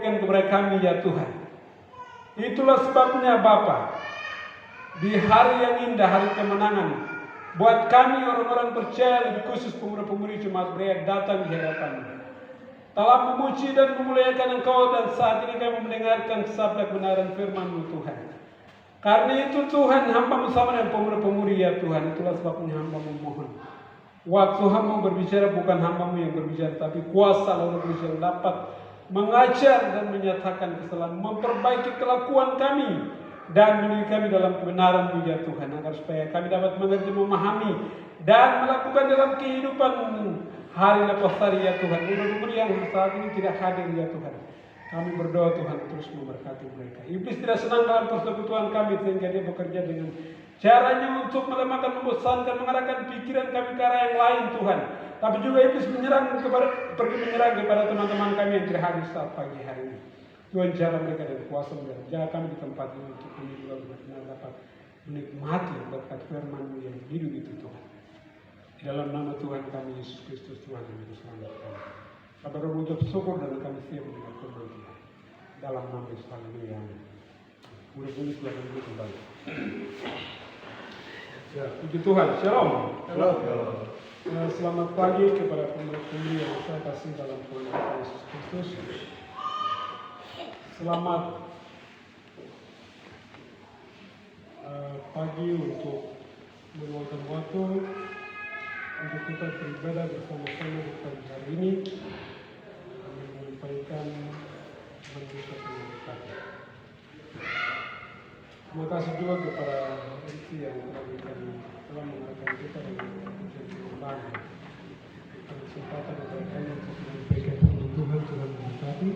berikan kepada kami ya Tuhan. Itulah sebabnya Bapa, di hari yang indah, hari kemenangan, buat kami orang-orang percaya, lebih khusus pemuda-pemudi Jemaat Berea datang di hadapan-Mu, telah memuji dan memuliakan Engkau, dan saat ini kami mendengarkan sabda kebenaran firman-Mu Tuhan. Karena itu Tuhan, hamba-Mu sama dengan pemuda-pemudi ya Tuhan. Itulah sebabnya hamba memohon, waktu hamba berbicara bukan hamba-Mu yang berbicara, tapi kuasa Roh Kudus yang dapat mengajar dan menyatakan kesalahan, memperbaiki kelakuan kami, dan mendidik kami dalam kebenaran-Mu ya Tuhan, agar supaya kami dapat mengerti, memahami, dan melakukan dalam kehidupan hari lepas hari ya Tuhan. Mudah-mudahan yang saat ini tidak hadir ya Tuhan, kami berdoa Tuhan terus memberkati mereka. Iblis tidak senang dalam persekutuan kami, sehingga dia bekerja dengan caranya untuk melemahkan, membosankan, mengarahkan pikiran kami ke arah yang lain Tuhan. Tapi juga iblis pergi menyerang kepada teman-teman kami yang tidak hadir saat pagi hari ini. Tuhan, jaga mereka dari kuasa dan jaga kami di tempat ini, untuk kami juga benar-benar dapat menikmati berkat firman-Mu yang hidup itu Tuhan. Di dalam nama Tuhan kami Yesus Kristus Tuhan yang selamat kami. Kami mengucap syukur dan kami siap mendengar firman Tuhan. Dalam nama Yesus, haleluya. Mudah-mudahan Tuhan yang kembali. Ya, puji Tuhan. Shalom. Shalom. Selamat pagi kepada pemuda-pemudi yang saya kasih dalam Tuhan Yesus Kristus. Selamat pagi untuk meluangkan waktu untuk kita beribadah bersama-sama di pagi hari ini. Kami menyampaikan manusia pendidikan. Terima kasih juga kepada MC yang telah mengarahkan kita dengan kembali. Kesempatan kepada kami untuk menyampaikan Tuhan memberkati.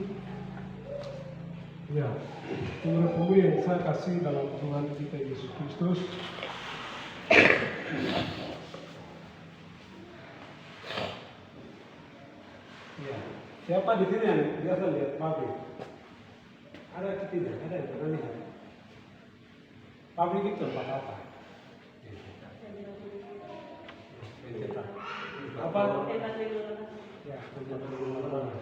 Ya, pemuda-pemudi yang saya kasih dalam Tuhan kita Yesus Kristus. Ya, siapa di sini yang biasa lihat pabrik? Ada atau tidak? Ada yang pernah lihat? Pabrik itu tempat apa? Mencetak. Apa? Ya, tempat pengelolaan.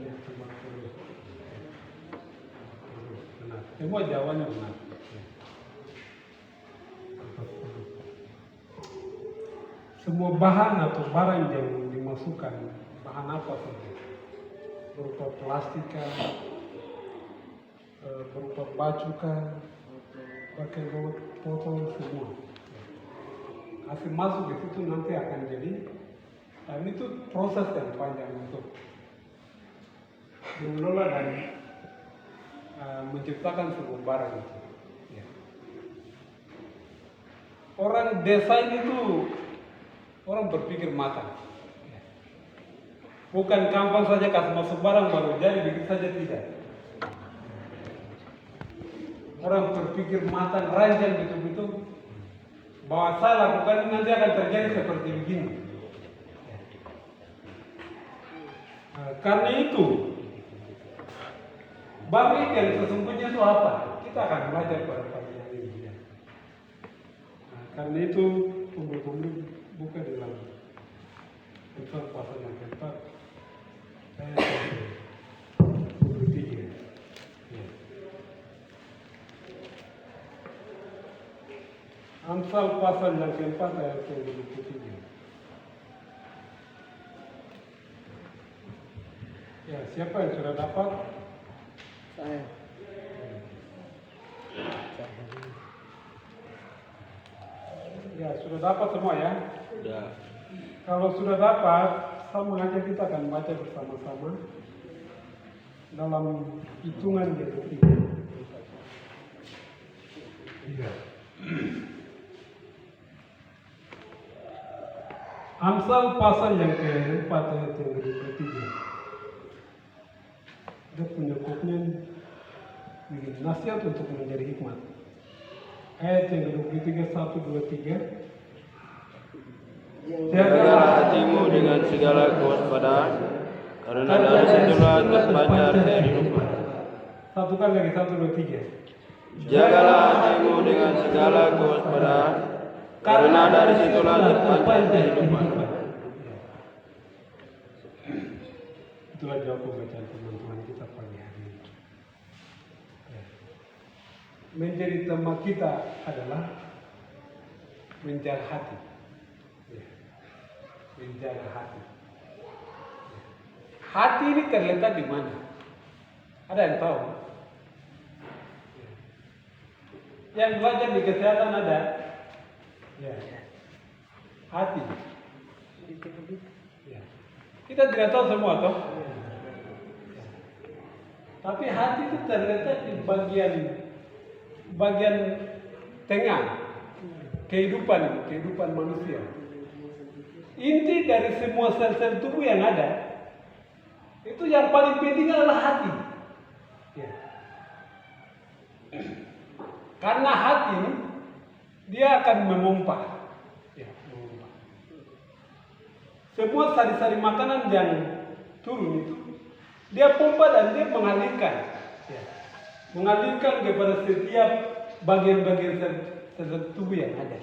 Ya, tempat pengelolaan. Benar. Semua jawabannya benar. Semua bahan atau barang yang dimasukkan, bahan apa saja, berupa plastika, berupa baju kan, pakai botol semua. Hasil masuk di situ nanti akan jadi, dan itu proses yang panjang untuk mengelola dan menciptakan sebuah barang itu. Ya. Orang desain itu orang berpikir matang. Ya. Bukan gampang saja kasih masuk barang baru jadi begitu saja, tidak. Orang berpikir matang, rancang betul-betul bahwa saya lakukan ini nanti akan terjadi seperti begini. Karena itu, pabrik yang sesungguhnya itu apa? Kita akan belajar pada pagi hari ini. Karena itu, kumpul-kumpul buka di dalam Amsal pasal yang keempat, ayat 23. Amsal pasal yang keempat ayat 23. Ya, siapa yang sudah dapat? Saya. Ya, sudah dapat semua ya? Sudah. Kalau sudah dapat, saya mengajak kita akan baca bersama-sama dalam hitungan yang ketiga. Amsal pasal yang keempat ayat yang ke-23. Dia punya kopnya nasihat untuk menjadi hikmat. Ayat yang ke-23, 1, 2, 3. Jagalah hatimu dengan segala kewaspadaan, karena dari situlah terpancar kehidupan. Satu kali lagi, 1, 2, 3. Jagalah hatimu dengan segala kewaspadaan, karena dari situlah terpancar kehidupan. Itu Itulah jawab bacaan teman-teman kita pagi hari ini. Ya. Menjadi tema kita adalah menjaga hati. Ya. Menjaga hati. Ya. Hati ini terletak di mana? Ada yang tahu? Ya. Yang belajar di kesehatan ada? Ya. Hati. Ya. Kita tidak tahu semua toh. Ya. Tapi hati itu terletak di bagian tengah kehidupan manusia. Inti dari semua sel-sel tubuh yang ada, itu yang paling penting adalah hati. Ya. Karena hati ini dia akan memompa. Ya, memompa. Semua sari-sari makanan yang turun itu dia pompa dan dia mengalirkan. Ya. Mengalirkan kepada setiap bagian-bagian sel tubuh yang ada.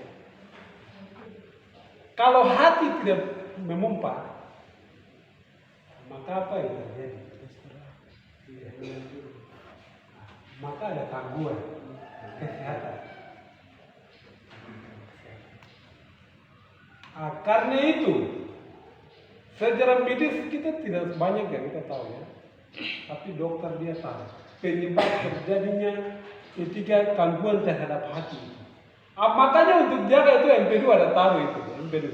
Kalau hati tidak memompa, maka apa yang terjadi? Ya. Maka ada gangguan kesehatan. Karena itu, secara medis kita tidak banyak yang kita tahu ya. Tapi dokter dia tahu penyebab terjadinya ketika gangguan terhadap hati. Makanya untuk jaga itu empedu ada taruh itu, empedu.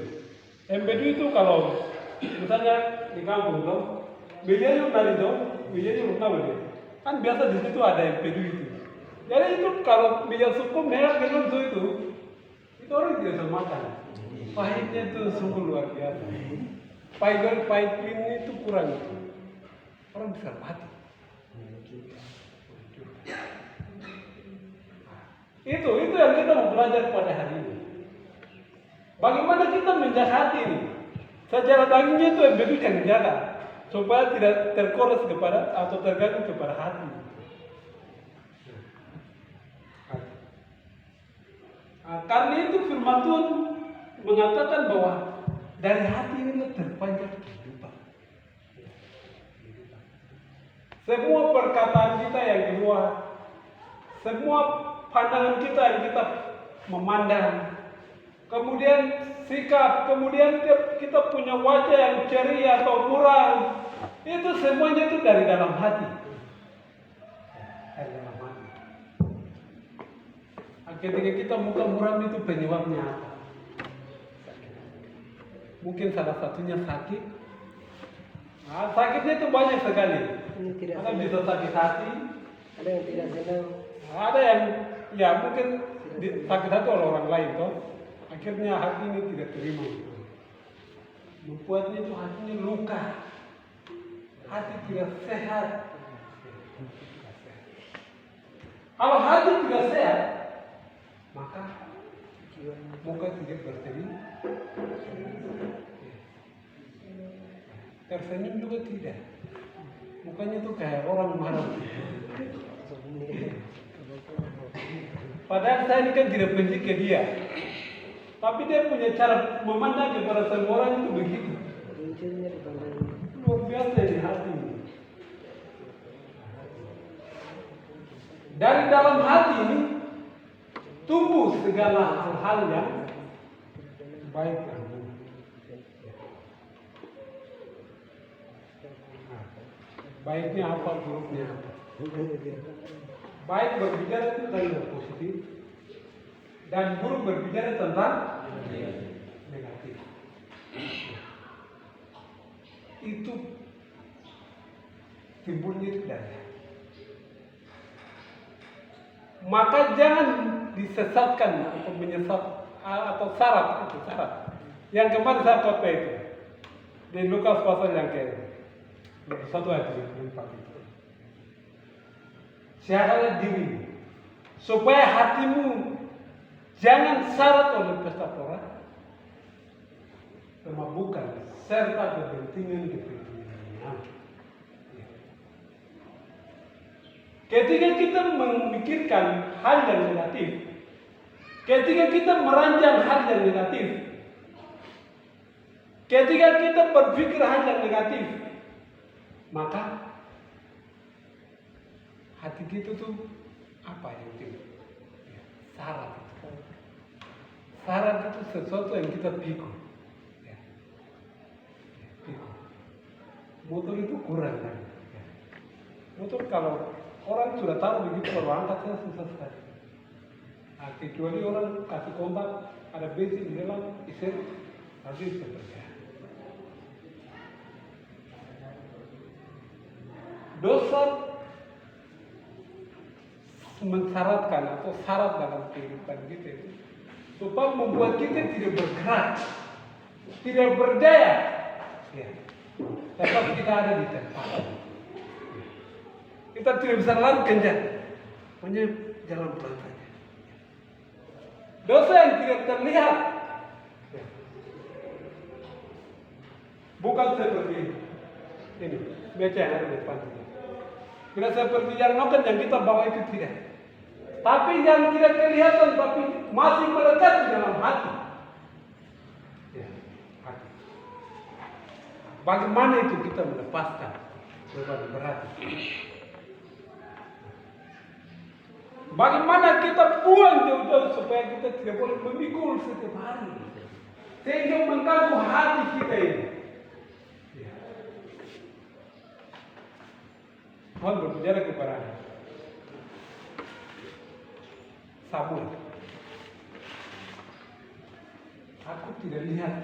Empedu itu kalau misalnya di kampung tuh, beliau dari tuh, beliau rumah beliau. Kan biasa di situ ada empedu itu. Jadi itu kalau beliau suku merah minum itu orang tidak bisa makan. Pahitnya itu sungguh luar biasa. Pahit clean itu kurang itu. Orang bisa mati. Itu yang kita mau belajar pada hari ini. Bagaimana kita menjaga hati ini? Secara dagingnya itu empedu yang dijaga supaya tidak terkoras kepada atau terganggu kepada hati. Karena itu firman Tuhan mengatakan bahwa dari hati ini terpancar kehidupan. Semua perkataan kita yang keluar, semua pandangan kita yang kita memandang, kemudian sikap, kemudian kita punya wajah yang ceria atau murah, itu semuanya itu dari dalam hati. Dari dalam hati. Ketika kita muka muram itu penyebabnya apa? Mungkin salah satunya sakit. Sakitnya itu banyak sekali. Ada bisa sakit hati. Ada yang tidak senang. Ada yang ya mungkin sakit hati oleh orang lain toh. Akhirnya hati ini tidak terima. Membuatnya itu hatinya luka. Hati tidak sehat. Kalau hati tidak sehat, maka muka tidak berseri, tersenyum juga tidak. Mukanya tuh kayak orang marah. Padahal saya ini kan tidak benci ke dia, tapi dia punya cara memandang kepada semua orang itu begitu. Luar biasa di hati. Dari dalam hati ini tumbuh segala hal yang baik dan buruk. Baiknya apa, buruknya apa? Baik berbicara tentang positif, dan buruk berbicara tentang negatif. Itu timbulnya dari hati. Maka jangan disesatkan atau menyesat atau syarat itu syarat. Yang kemarin saya khotbah itu di Lukas pasal yang ke-1 ayat 34 itu. Jagalah dirimu supaya hatimu jangan syarat oleh pesta pora, kemabukan serta kepentingan. Ketika kita memikirkan hal yang negatif, ketika kita merancang hal yang negatif, ketika kita berpikir hal yang negatif, Maka hati kita tuh apa yang timbul? Ya, syarat itu. Syarat itu sesuatu yang kita pikul. Ya. Pikul. Motor itu kurang kan? Ya. Motor kalau orang sudah tahu begitu kalau angkat saya susah sekali. Nah, kecuali orang kasih kontak ada bensin di dalam isi nanti bisa berjalan. Dosa mensyaratkan atau syarat dalam kehidupan kita itu supaya membuat kita tidak bergerak, tidak berdaya. Ya. Tetap kita ada di tempat. Kita tidak bisa lari kencang, hanya jalan pelan saja. Dosa yang tidak terlihat, ya. Bukan seperti ini, baca yang ada di depan kita. Tidak seperti yang noken yang kita bawa itu tidak. Tapi yang tidak kelihatan tapi masih melekat di dalam hati. Ya, hati. Bagaimana itu kita melepaskan beban berat? Bagaimana kita buang jauh-jauh supaya kita tidak boleh memikul setiap hari, sehingga mengganggu hati kita ini. Ya. Tuhan berbicara kepada Samuel. Aku tidak lihat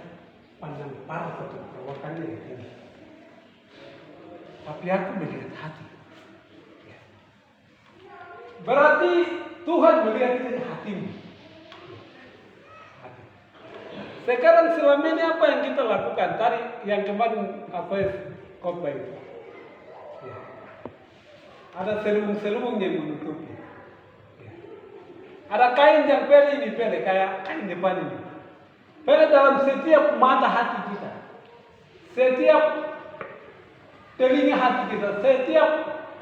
pandang parah atau perawakannya ini, tapi aku melihat hati. Berarti Tuhan melihat hatimu. Hati. Sekarang selama ini apa yang kita lakukan? Tadi yang kemarin apa khotbah itu? Ya. Ada selubung-selubung yang menutupi. Ya. Ada kain yang pele kayak kain depan ini. Pele dalam setiap mata hati kita, setiap telinga hati kita, setiap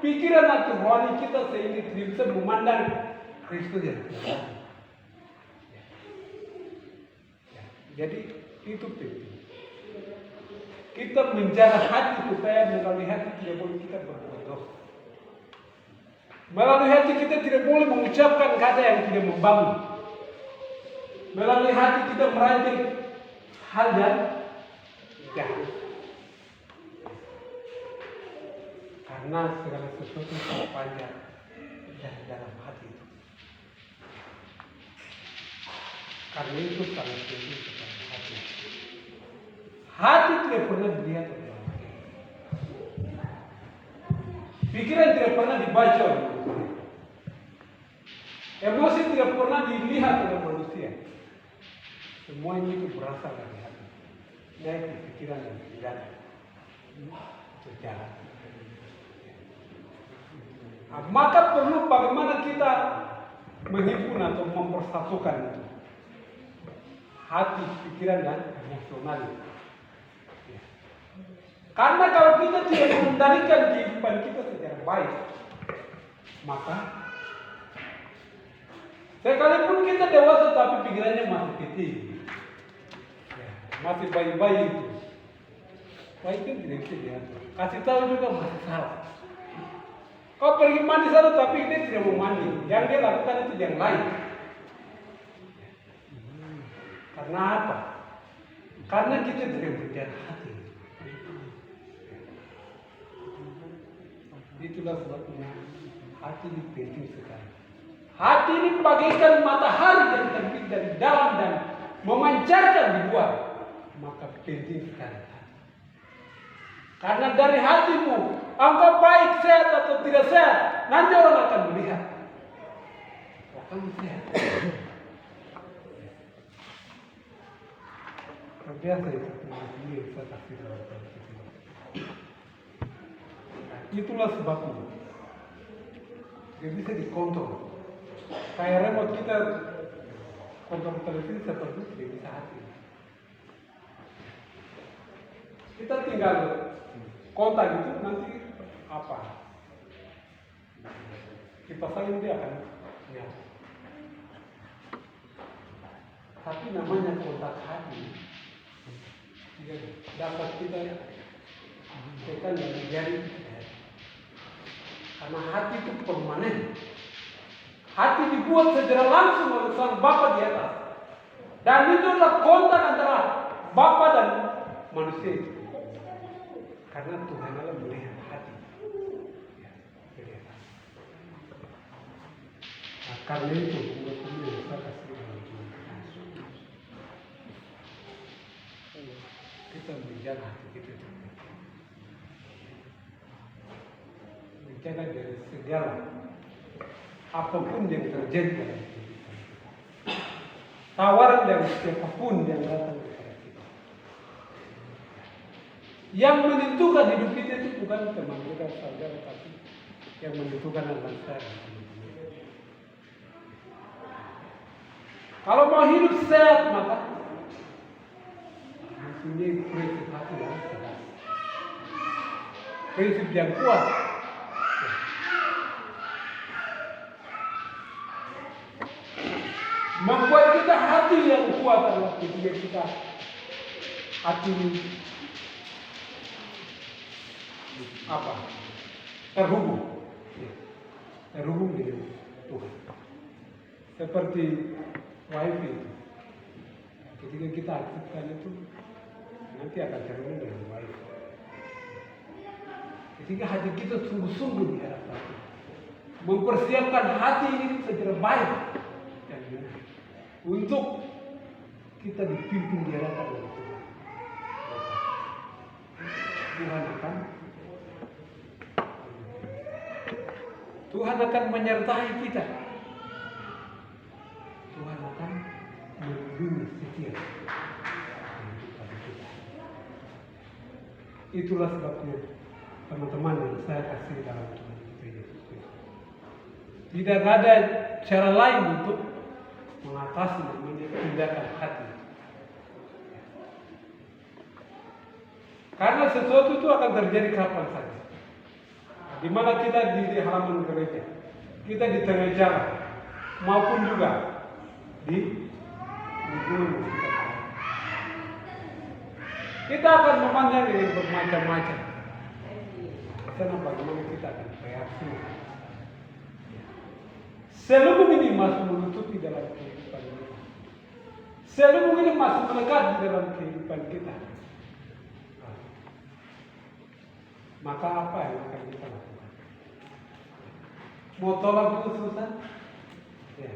pikiran hati rohani kita sehingga tidak bisa memandang Kristus yang benar. Ya. Jadi itu penting. Kita menjaga hati supaya melalui hati tidak boleh kita berbuat dosa. Melalui hati kita tidak boleh mengucapkan kata yang tidak membangun. Melalui hati kita merancang hal yang jahat. Karena segala sesuatu terpanjang dari dalam hati itu. Karena itu sangat penting sekali hati. Hati tidak pernah dilihat oleh manusia. Pikiran tidak pernah dibaca oleh manusia. Emosi tidak pernah dilihat oleh manusia. Semuanya itu berasal dari hati. Yaitu pikiran yang tidak berjalan. Nah, maka perlu bagaimana kita menghimpun atau mempersatukan itu. Hati, pikiran, dan emosional. Ya. Karena kalau kita tidak mengendalikan kehidupan kita secara baik, maka sekalipun kita dewasa tapi pikirannya masih kecil, ya, masih bayi-bayi itu, baik kan tidak bisa diatur. Kasih tahu juga masih salah. Kau pergi mandi sana tapi dia tidak mau mandi. Yang dia lakukan itu yang lain. Karena apa? Karena kita tidak berjalan hati. Itulah sebabnya hati ini penting sekali. Hati ini bagaikan matahari yang terbit dari dalam dan memancarkan di luar. Maka penting sekali. Karena dari hatimu, engkau baik, sehat atau tidak sehat, nanti orang akan melihat. Akan sehat. Terbiasa itu, ini saya kasih dalam itulah sebabnya. Dia bisa dikontrol. Kayak remote kita kontrol televisi seperti itu, dia bisa hati. Kita tinggal kontak itu nanti apa? Dipasangin dia akan nyala. Tapi namanya kontak hati, dapat kita setan yang menjadi. Karena hati itu permanen. Hati dibuat secara langsung oleh Sang Bapa di atas. Dan itu adalah kontak antara Bapa dan manusia. Karena Tuhan Allah melihat hati. Ya, melihat hati. Nah, karena itu, saya kasih dalam Tuhan. Kita menjaga hati kita. Menjaga dari segala apapun yang terjadi dalam kehidupan kita. Tawaran dari siapapun yang datang kepada kita. Yang menentukan hidup kita itu bukan teman kita saja, tapi yang menentukan adalah saya. Kalau mau hidup sehat maka mempunyai prinsip hati yang sehat. Prinsip yang kuat. Membuat kita hati yang kuat adalah ketika kita hati terhubung dengan Tuhan. Seperti wifi, ketika kita aktifkan itu nanti akan terhubung dengan wifi. Ketika hati kita sungguh-sungguh di hadapan Tuhan, mempersiapkan hati ini secara baik dan benar untuk kita dipimpin di hadapan Tuhan. Tuhan akan menyertai kita. Tuhan akan melindungi setiap kehidupan kita. Itulah sebabnya teman-teman yang saya kasih dalam Tuhan kita Yesus Kristus. Tidak ada cara lain untuk mengatasi tindakan hati. Karena sesuatu itu akan terjadi kapan saja. Di mana kita di halaman gereja, kita di tengah jalan, maupun juga di gunung kita akan memandang dengan bermacam-macam. Karena bagaimana kita akan bereaksi. Seluruh ini masih menutupi dalam kehidupan kita. Seluruh ini masih melekat di dalam kehidupan kita. Maka apa yang akan kita lakukan? Mau tolak itu susah? Ya.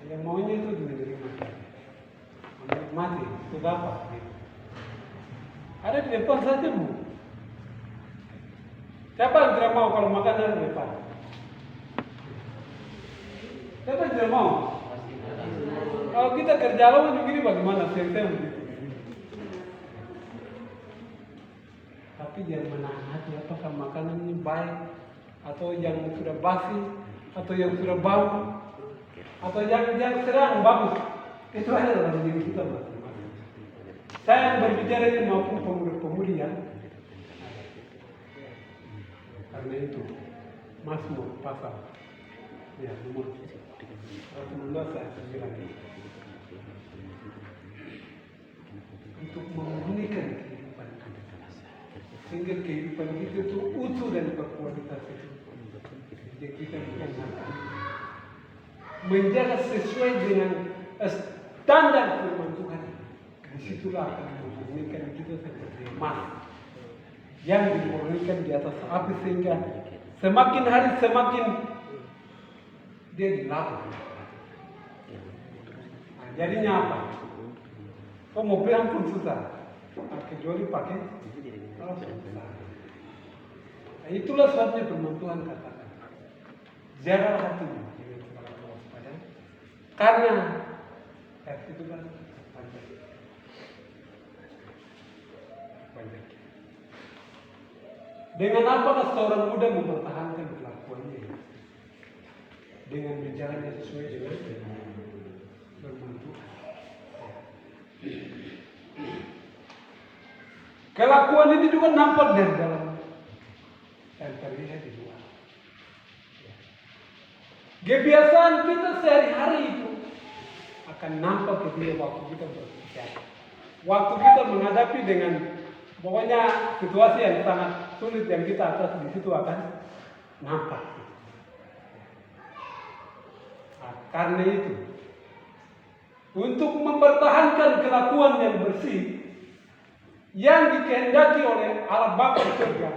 Yang maunya itu menerima saja. Menikmati, itu dapat. Gitu. Ada di depan saja, Bu. Siapa yang tidak mau kalau makan ada di depan? Siapa yang tidak mau? Kalau kita kerja lama begini bagaimana? Saya begitu. Tapi jangan menahan hati apakah makanan ini baik atau yang sudah basi atau yang sudah bau atau yang sedang bagus. Itu ada dalam diri kita masing-masing. Saya yang berbicara ini maupun pemuda-pemudi yang karena itu Mazmur pasal ya nomor 19 ayat 9 untuk memulihkan kehidupan kita sehingga kehidupan kita itu utuh dan berkualitas itu. Jadi kita bukan menjaga sesuai dengan standar firman Tuhan. Disitulah akan memurnikan kita seperti emas yang dimurnikan di atas api sehingga semakin hari semakin dia dilapuk. Nah, jadinya apa? Kau mau bilang pun susah. Kecuali pakai alat susah. Nah, itulah sebabnya firman Tuhan katakan, jaga hatimu dengan segala kewaspadaan, karena itu kan panjang. Dengan apakah seorang muda mempertahankan kelakuannya? Dengan menjalani sesuai dengan firman Tuhan. Kelakuan ini juga nampak dari dalam dan terlihat di luar. Kebiasaan kita sehari-hari itu akan nampak ketika waktu kita berbicara. Waktu kita menghadapi dengan Pokoknya situasi yang sangat sulit yang kita atas di situ akan nampak. Nah, karena itu, untuk mempertahankan kelakuan yang bersih yang dikehendaki oleh Allah Bapa di surga,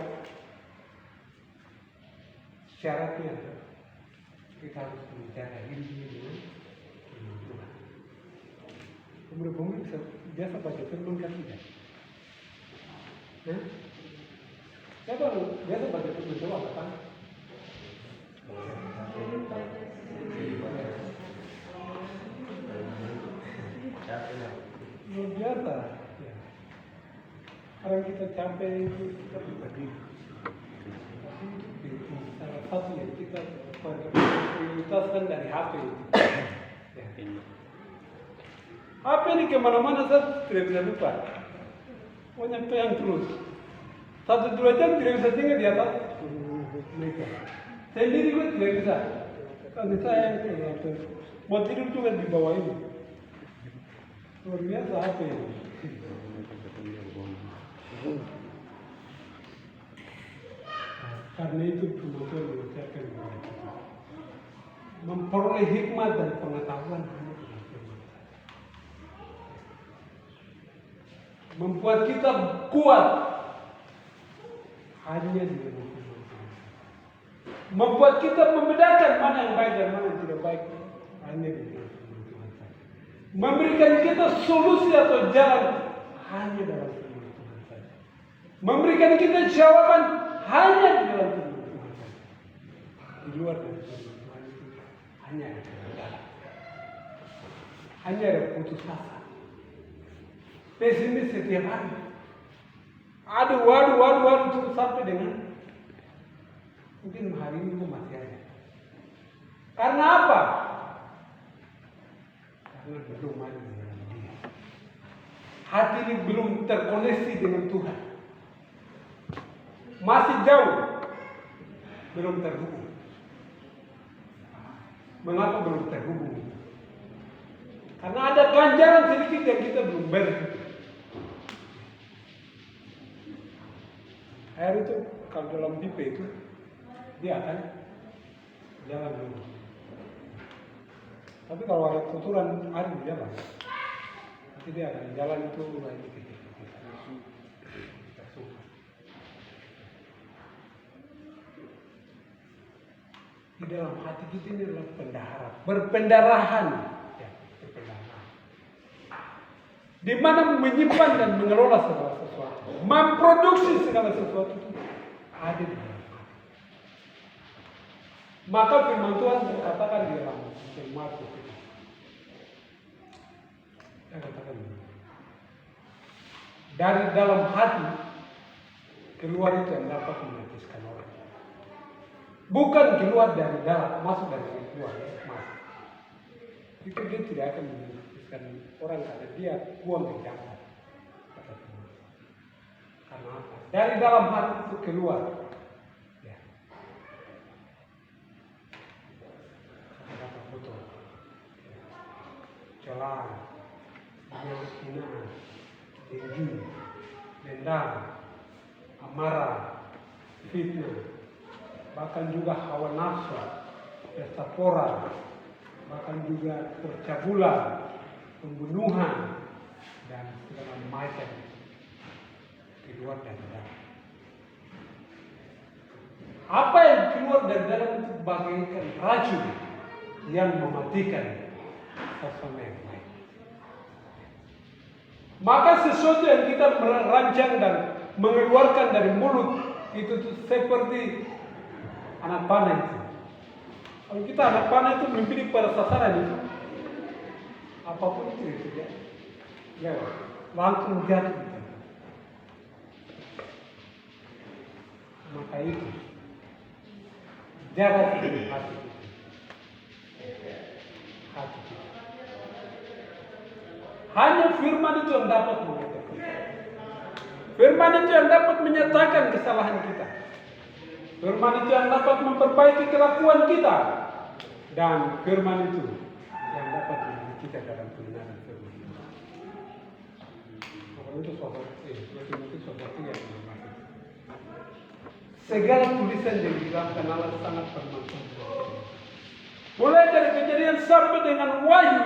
syaratnya kita harus menjaga diri dengan Tuhan. Kemudian bisa biasa baca firman kan tidak? Siapa biasa baca firman coba katakan? Luar biasa. Ya. Sekarang kita capek itu kita pribadi. Salah satu yang kita prioritaskan dari HP. Ya. HP ini kemana-mana saya tidak bisa lupa. Pokoknya pegang terus. 1-2 jam tidak bisa tinggal di atas mereka. Sendiri gue tidak bisa. Karena saya mau tidur juga di bawah ini. Luar biasa HP ini. Karena itu Tuhan mengajarkan kepada kita memperoleh hikmat dan pengetahuan hanya dengan firman. Membuat kita kuat hanya dengan firman. Membuat kita membedakan mana yang baik dan mana yang tidak baik hanya dengan firman Tuhan saja. Memberikan kita solusi atau jalan hanya dalam firman Tuhan saja. Memberikan kita jawaban hanya di dalam firman Tuhan saja. Di luar dari firman Tuhan itu hanya ada kegagalan. Hanya ada putus asa. Pesimis setiap hari. Waduh terus sampai dengan mungkin hari ini masih ada. Karena apa? Karena belum ada dengan Dia. Hati ini belum terkoneksi dengan Tuhan. Masih jauh, belum terhubung. Mengapa belum terhubung? Karena ada ganjaran sedikit yang kita belum beri. Air itu kalau dalam pipa itu dia akan jalan dulu. Tapi kalau ada kotoran air di jalan, nanti dia akan jalan itu lagi kita. Di dalam hati kita ini adalah pendahara, berpendarahan, ya, berpendarahan. Di mana menyimpan dan mengelola segala sesuatu, memproduksi segala sesuatu itu ada di dalam hati. Maka firman Tuhan dikatakan di dalam Markus itu. Saya katakan dari dalam hati keluar itu yang dapat menajiskan orang. Bukan keluar dari dalam, masuk dari luar, masuk. Itu dia tidak akan menajiskan orang karena dia buang ke dalam. Karena apa? Dari dalam hati itu keluar. Ya. Kata-kata betul. Celah, hinaan, dengki, dendam, amarah, fitnah. Bahkan juga hawa nafsu, pesta pora, bahkan juga percabulan, pembunuhan, dan segala macam keluar dari dalam. Apa yang keluar dari dalam itu bagaikan racun yang mematikan sesuatu yang baik. Maka sesuatu yang kita merancang dan mengeluarkan dari mulut itu tuh seperti anak panah itu. Kalau kita anak panah itu memilih pada sasaran itu, apapun itu ya, langsung jatuh. Maka itu jaga hati kita. Hati kita. Hanya firman itu yang dapat mengatakan. Firman itu yang dapat menyatakan kesalahan kita. Firman itu yang dapat memperbaiki kelakuan kita. Dan firman itu yang dapat mendidik kita dalam kebenaran firman itu. Timotius pasal 3. Segala tulisan yang dirancang Allah sangat bermanfaat. Mulai dari Kejadian sampai dengan Wahyu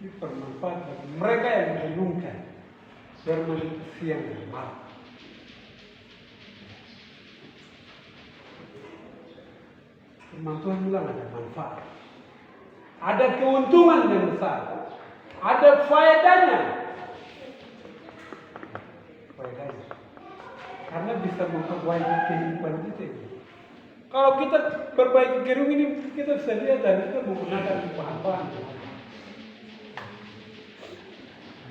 ini bermanfaat bagi mereka yang merenungkan firman siang dan malam. Firman Tuhan bilang ada manfaat, ada keuntungan yang besar, ada faedahnya. Karena bisa memperbaiki kehidupan kita. Kalau kita perbaiki gerung ini, kita bisa lihat dan kita menggunakan bahan-bahan.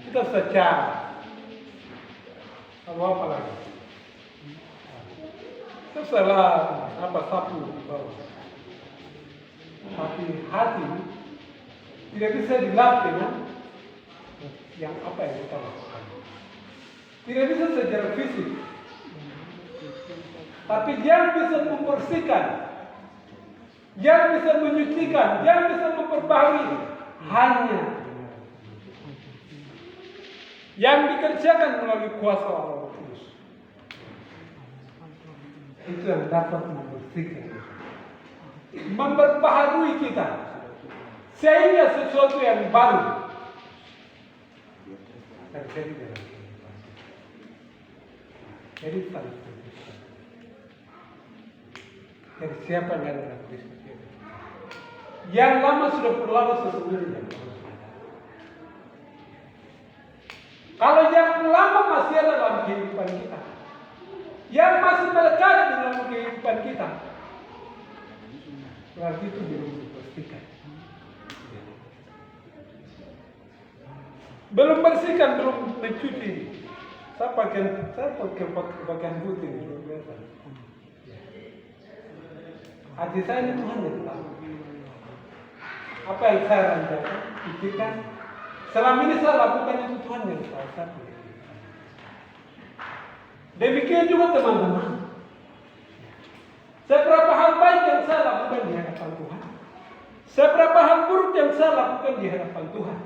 Kita bisa cat. Kalau apa lagi? Kita bisa sapu di bawah. Tapi hati tidak bisa dilap dengan yang apa yang kita lakukan. Tidak bisa secara fisik. Tapi yang bisa membersihkan, yang bisa menyucikan, yang bisa memperbaharui hanya yang dikerjakan melalui kuasa Roh Kudus. Itu yang dapat membersihkan, memperbaharui kita, sehingga sesuatu yang baru terjadi dalam kehidupan kita. Jadi saling terpisah. Dari siapa yang ada dalam Kristus? Yang lama sudah berlalu sesungguhnya. Kalau yang lama masih ada dalam kehidupan kita, yang masih melekat di dalam kehidupan kita, berarti itu belum dibersihkan. Belum bersihkan, belum mencuci. Saya pakai pakaian putih belum biasa. Hati saya ini Tuhan yang tahu. Apa yang saya rancangkan, pikirkan, selama ini saya lakukan itu Tuhan yang tahu satu. Demikian juga teman-teman. Seberapa hal baik yang saya lakukan di hadapan Tuhan, seberapa hal buruk yang saya lakukan di hadapan Tuhan.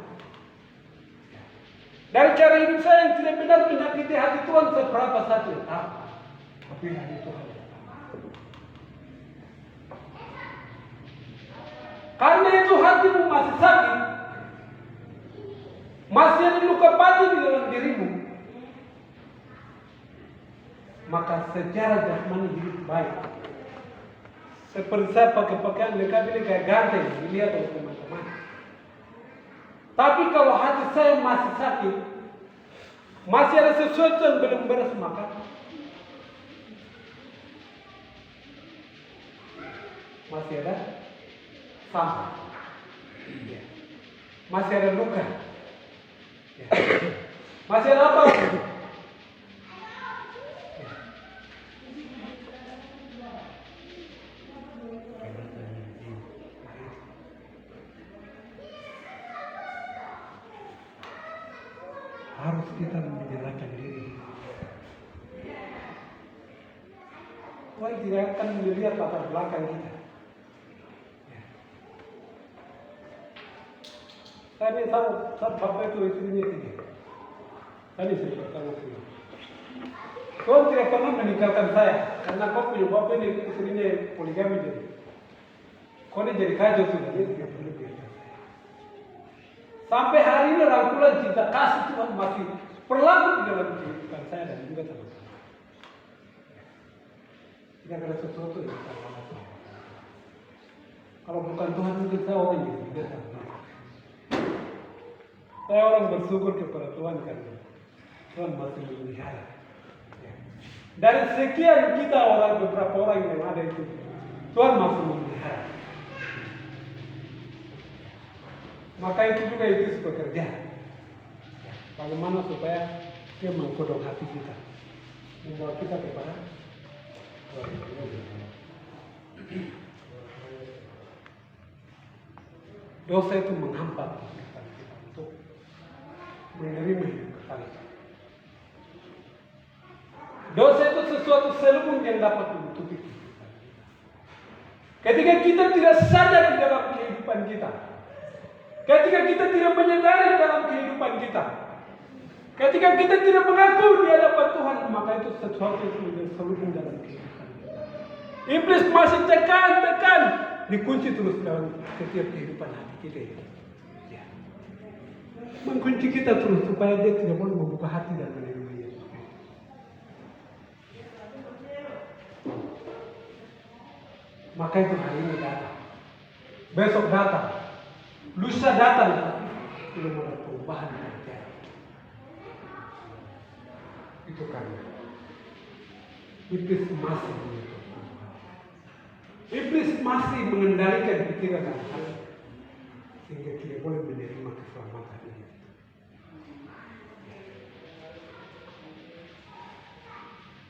Dari cara hidup saya yang tidak benar menyakiti hati Tuhan, seberapa saya tidak tahu. Tapi hati Tuhan. Karena itu hatimu masih sakit, masih ada luka batin di dalam dirimu, maka secara jasmani hidup baik. Seperti saya pakai pakaian lengkap ini kayak ganteng, dilihat oleh teman-teman. Tapi kalau hati saya masih sakit, masih ada sesuatu yang belum beres, maka masih ada sama, masih ada luka, masih ada apa? Harus kita menyerahkan diri. Tuhan tidak akan melihat latar belakang kita. Saya ini tahu, saat bapak itu istrinya 3. Saya ini saya pertama sini. Tuhan tidak pernah meninggalkan saya, karena kau punya bapak ini istrinya poligami jadi. Kau ini jadi kacau sudah, dia tidak perlu biarkan saya. Sampai hari ini rangkulan cinta kasih Tuhan masih berlaku di dalam kehidupan saya dan juga teman-teman. Tidak ada sesuatu yang kita lakukan. Kalau bukan Tuhan mungkin saya orang yang biasa. Saya orang bersyukur kepada Tuhan karena Tuhan masih memelihara. Dari sekian kita beberapa orang yang ada itu, Tuhan masih memelihara. Maka itu juga itu bekerja. Bagaimana supaya dia menggodok hati kita, membawa kita kepada dosa itu menghambat kita untuk menerima hidup kekal. Dosa itu sesuatu selubung yang dapat menutupi kita. Ketika kita tidak sadar di dalam kehidupan kita, ketika kita tidak menyadari dalam kehidupan kita, Ketika kita tidak mengaku di hadapan Tuhan, maka itu sesuatu yang sudah selubung dalam kehidupan kita. Iblis masih tekan, dikunci terus dalam setiap kehidupan hati kita. Ya. Mengunci kita terus supaya dia tidak boleh membuka hati dan menerima Yesus. Maka itu hari ini datang, besok datang, lusa datang, belum ada perubahan yang terjadi. Itu karena iblis masih begitu. Iblis masih mengendalikan pikiran dan hati sehingga tidak boleh menerima keselamatan ini.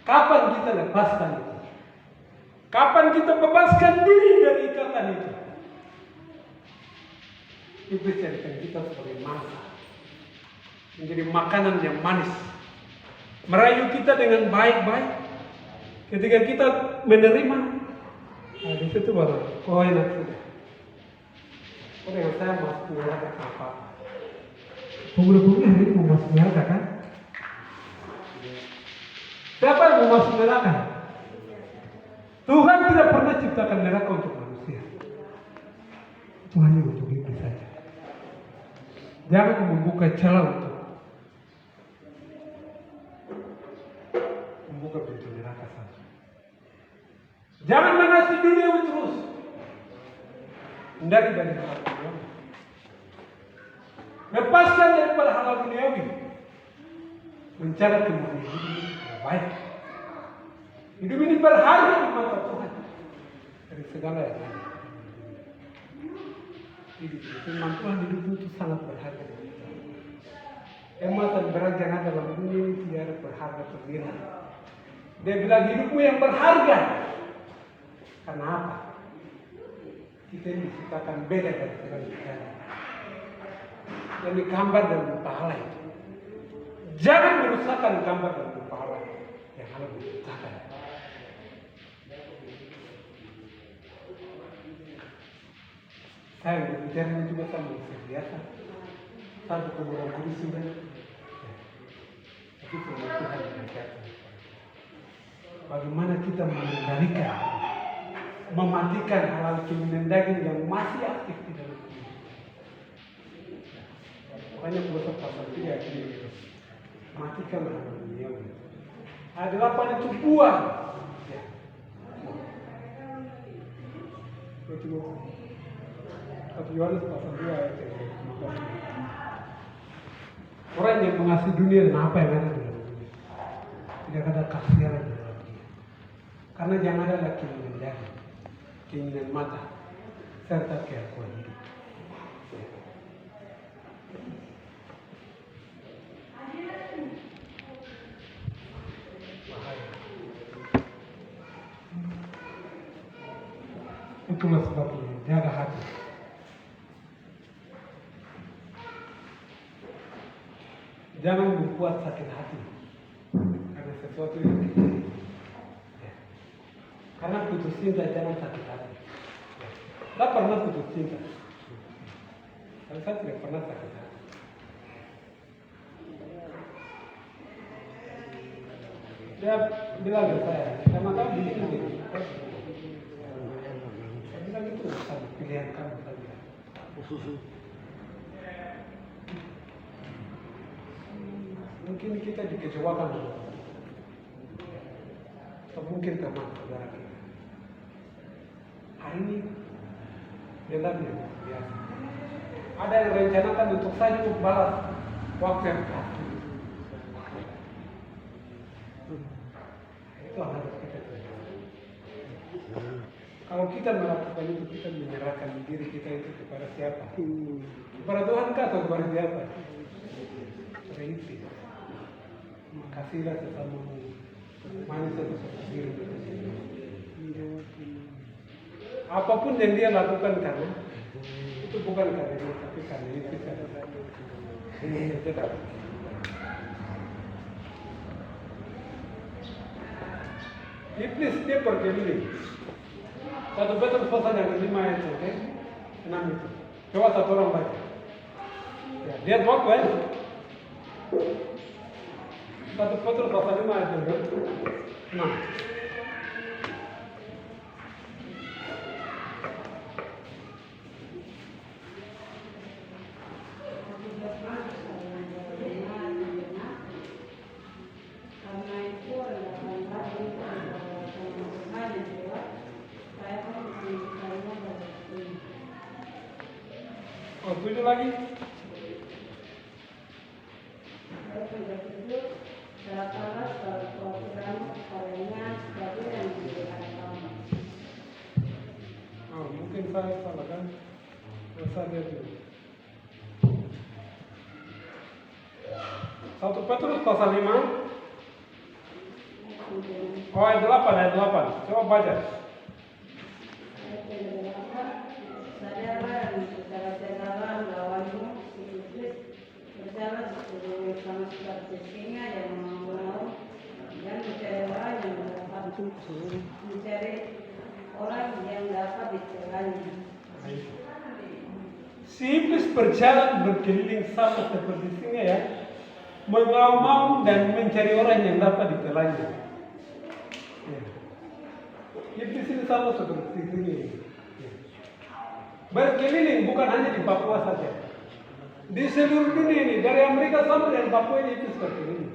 Kapan kita lepaskan itu? Kapan kita bebaskan diri dari ikatan itu? Iblis jadikan kita sebagai mangsa, menjadi makanan yang manis, merayu kita dengan baik-baik. Ketika kita menerima, nah di situ baru enak sudah. Dengan saya masuk neraka apa? Pemuda-pemudi hari ini mau masuk neraka kan? Siapa yang mau masuk neraka? Tuhan tidak pernah ciptakan neraka untuk manusia. Itu hanya untuk iblis saja. Jangan membuka celah untuk membuka pintu neraka saja. Jangan mengasihi dunia terus. Hindari dari hal duniawi. Lepaskan daripada hal duniawi. Mencari kemuliaan hidup yang baik. Hidup ini berharga di mata Tuhan dari segala yang ada. Hidup firman Tuhan, hidup itu sangat berharga. Emas dan beras yang ada dalam dunia ini tidak ada berharga bernilai. Dia bilang hidupmu yang berharga. Karena apa? Kita ini diciptakan beda dari segala negara. Yang digambar dan berpahala itu. Jangan merusakkan gambar dan berpahala yang Allah menciptakan. Saya berbicara ini juga sama biasa. Satu kemudian kudus sudah. Tapi firman Tuhan mengajarkan bagaimana kita mengendalikan, mematikan hal-hal keinginan daging yang masih aktif di dalam diri. Makanya Kolose pasal 3 ini matikan hal duniawi. Ayat 8 itu buang. Ya. Itu Yohanes pasal 2 ayat 15. Orang yang mengasihi dunia dan apa yang ada di dalam dunia, tidak ada kasihan di dalam dia. Karena yang ada adalah keinginan daging, keinginan mata, serta keakuan hidup. Bahaya. Itulah sebabnya jaga hati. Jangan membuat sakit hati karena sesuatu yang terjadi. Ya. Karena putus cinta jangan sakit hati. Ya. Saya pernah putus cinta, tapi saya tidak pernah sakit hati. Dia bilang ke saya, karena kamu di sini. Saya bilang itu bukan pilihan kamu saja. Mungkin kita dikecewakan atau mungkin teman saudara kita. Hari ini dalam yang biasa. Ada yang rencanakan untuk saya untuk balas waktu yang pasti. Itu harus kita terima. Kalau kita melakukan itu, kita menyerahkan diri kita itu kepada siapa? Kepada Tuhan kah atau kepada siapa? Kepada itu. Kasihlah sesamamu, manis satu sendiri. Apapun yang dia lakukan karena itu bukan karena dia, tapi karena itu tidak. Iblis dia berkeliling. Satu Petrus pasal yang ke-5 ayat 6 itu. Coba satu orang baca. Ya, lihat waktu ya. 1 Petrus pasal 5 ayat 6. Oh, 7 lagi. Oh, mungkin saya salah kan? Saya lihat dulu. 1 Petrus pasal 5. Oh, ayat 8, ayat 8. Coba baca. Mencari orang yang dapat dicelanya. Si iblis berjalan berkeliling sama seperti singa ya, mengaum-ngaum dan mencari orang yang dapat ditelannya. Ya. Iblis ini sama seperti singa. Ya. Berkeliling bukan hanya di Papua saja, di seluruh dunia ini, dari Amerika sampai dan Papua ini iblis berkeliling.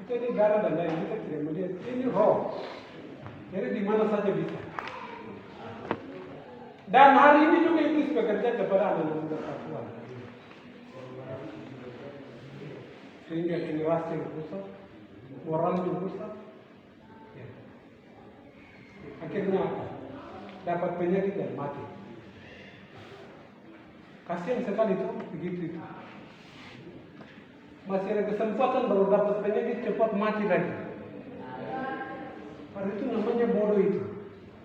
Itu negara dan lain kita tidak melihat. Ini roh. Jadi di mana saja bisa. Dan hari ini juga iblis bekerja kepada anak-anak muda Papua. Sehingga generasi yang rusak, moral yang rusak. Ya. Akhirnya apa? Dapat penyakit dan mati. Kasihan sekali itu, begitu itu. Masih ada kesempatan baru dapat penyakit cepat mati lagi. Karena itu namanya bodoh itu.